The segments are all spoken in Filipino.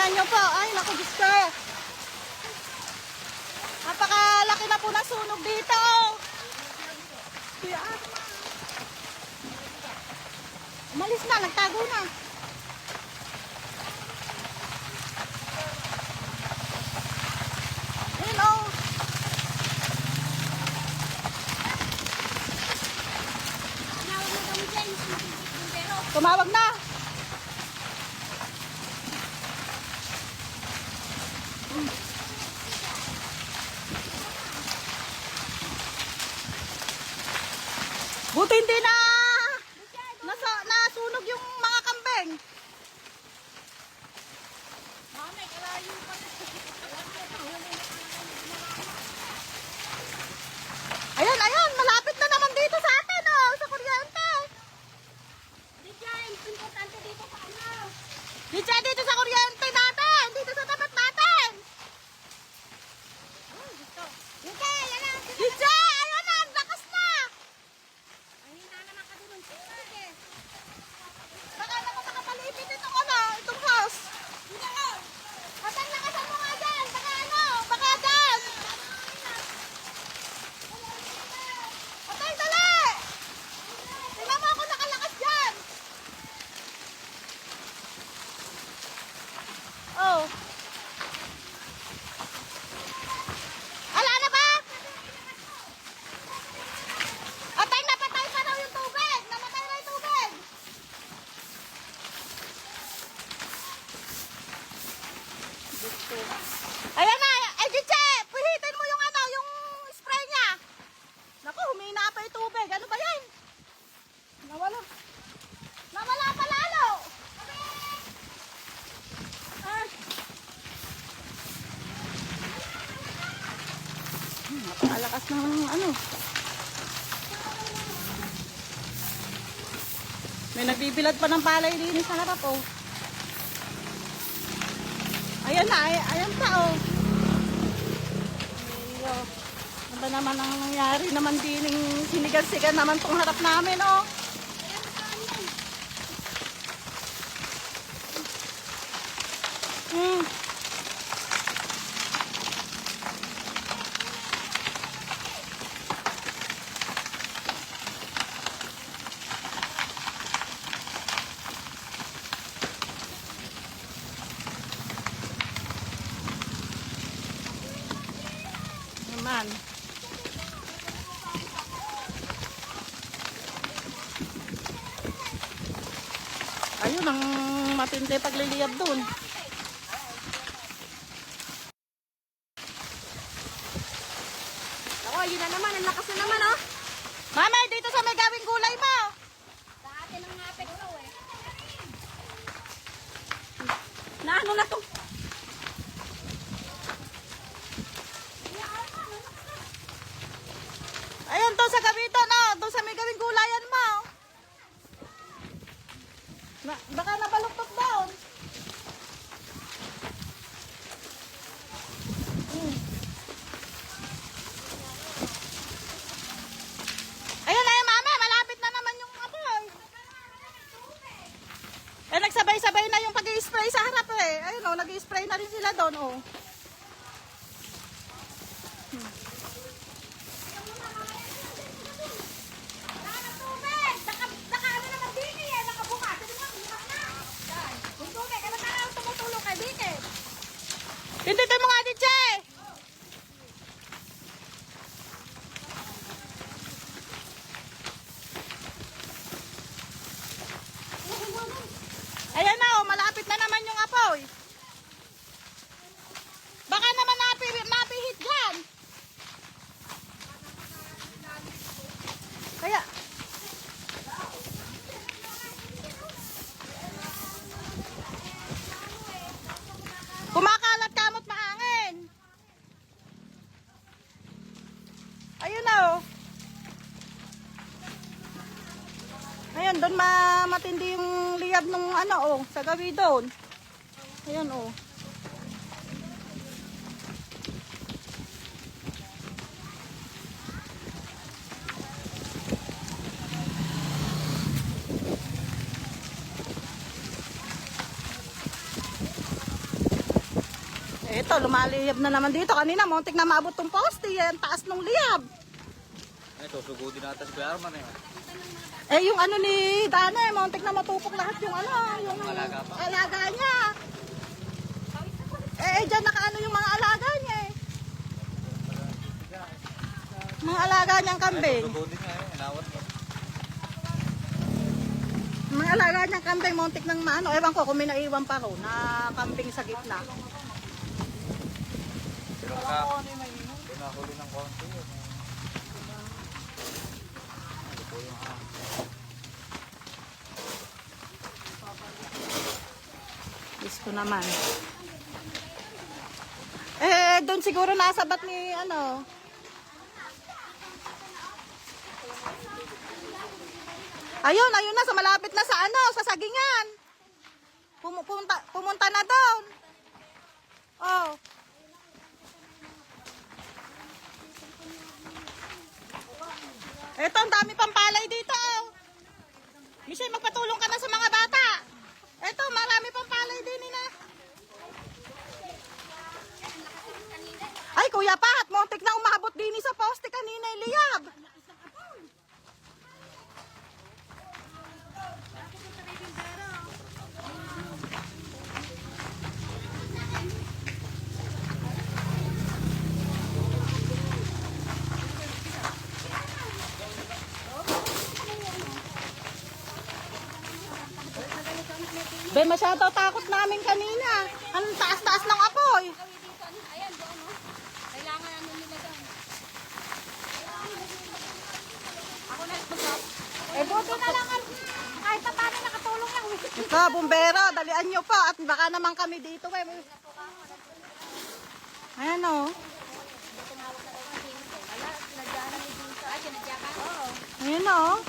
Tingnan nyo po. Ay, naku, Diyos ko. Napakalaki na po ng sunog dito. Umalis na, nagtago na. Ayun, oh. Tumawag na. Buti hindi na nasunog yung mga kambing. Mami, kalayo pa na. Ayan, ayan, malapit na naman dito sa atin, oh, sa kuryente. Diyan, importante dito sa ano. Dito sa kuryente natin, dito sa tapat natin. Dito, ayan na, ang lakas na. Ay, hindi na makadulong. Sige. Baka naman nakapalipit itong ano, itong house. Hindi ako. Patay lakasan mo nga dyan, baka ano, baka dyan. Patay, dali. Tingnan mo ako nakalakas dyan. Oh. Ala na ba? Patay na patay pa daw yung tubig. Namatay na yung tubig. Ayan na. Eh, Giche, puhitin mo yung ano, yung spray niya. Naku, humina pa yung tubig. Ano ba yan? Nawala. Nawala pa lalo. Ah. Napakalakas ng ano. May nagbibilad pa ng palay din sa harap, oh. Ayan na, ayan pa, oh. Ayo. Ano ba naman ang nangyari naman din ng sinigan-sigan naman tong harap namin, oh. Hmm. Naman. Ayun ang matindi pagliliyab dun. Ako, yun na naman. Ang lakas na naman, oh. Mama, dito sa may gawing gulay mo. Sa atin ang ngapit ko, eh. Naano na to? Ayun, to sa gabito, no? Doon sa may gawing gulayan mo. Baka nabaluktot doon. Ayun, ayun, mama. Malapit na naman yung apoy. Eh, nagsabay-sabay na yung pag-i-spray sa harap, eh. Ayun, oh, nag-i-spray na rin sila doon, oh. Naka ano naman dito, eh. Nakabukas. Ito mo, bukas na. Yung tubig, ano ka lang tumutulong kay dito, eh. Pintitin mo nga, Diche. Ayan na, oh, malapit na naman yung apoy. Baka naman mapihit dyan. Kaya, kumakalat kamot mahangin. Ayun na, oh. Ayun, doon matindi yung liyab nung ano, oh, sa gabi doon. Ayun, oh. Ito, lumaliyab na naman dito. Kanina, muntik na maabot tong poste. Ang taas ng liyab. Ay, susugudin natin si Kuya Arman eh. Eh, yung ano ni Dana, muntik na matupok lahat yung ano, yung Alaga pa? alaga niya. Dyan nakaano yung mga alaga niya eh. Mga alaga niyang kambing. Susugudin niya eh, inawat mo. Mga alaga niyang kambing, muntik ng maano. Ewan ko kung may naiwan pa ro na kambing sa gitna. Pero pinahuli ng konti yun. Ano po yung Diyos ko naman. Doon siguro nasabat ni ano. Ayun na sa malapit na sa ano, sa Sagingan. Pumunta na doon. Oh. Eto, ang dami pang palay dito. Oh. Michelle, magpatulong ka na sa mga bata. Eto, marami pang palay din na. Ay, Kuya Pat, muntik na umabot din sa poste kanina, liyab. Be, masyado takot namin kanina. Ang taas-taas ng apoy. Ayan, doon, no? Kailangan ano nila doon. Ako na, buto na lang. Kahit pa paano nakatulong lang. Ito, bumbero, dalian nyo po. At baka naman kami dito. Ayan o. Ayan o.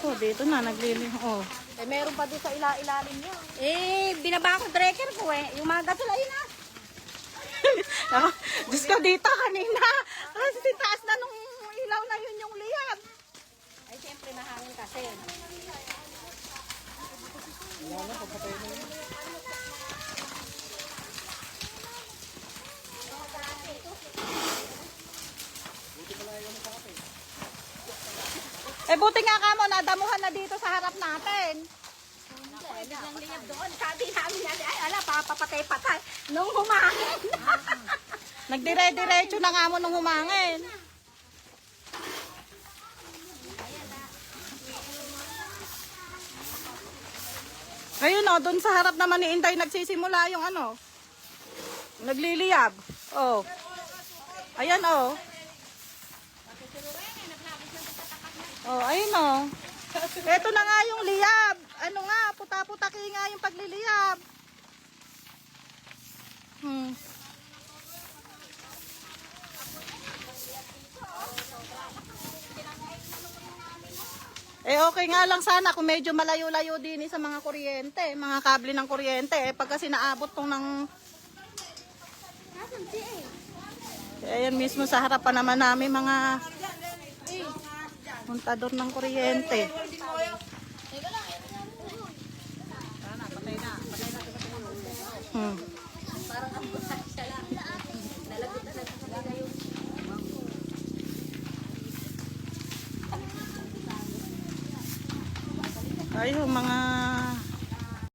Ito, dito na, naglilih. Oh. Meron pa doon sa ilalim niya. Binaba ko breaker ko yung mga gasolay na. Diyos ko dito kanina. Kasi taas na nung ilaw na yun yung liyab. Ay, siyempre mahangin kasi. Buti nga ka mo, nadamuhan na dito sa harap natin. Biglang liyab doon. Sabi namin natin, ay ala, papapatay-patay. Nung humangin. Nagdire-diretso na nga mo nung humangin. Ayun o, dun sa harap naman ni Inday nagsisimula yung ano. Nagliliyab. Oh. Ayan o. Oh, ayun o. Ito na nga yung liyab. Ano nga, puta-putaki nga yung pagliliyab. Okay nga lang sana kung medyo malayo-layo din sa mga kuryente, mga kable ng kuryente. Pag kasi naabot tong ng... Ayan mismo sa harapan naman namin mga montador ng kuryente. Ayun, mga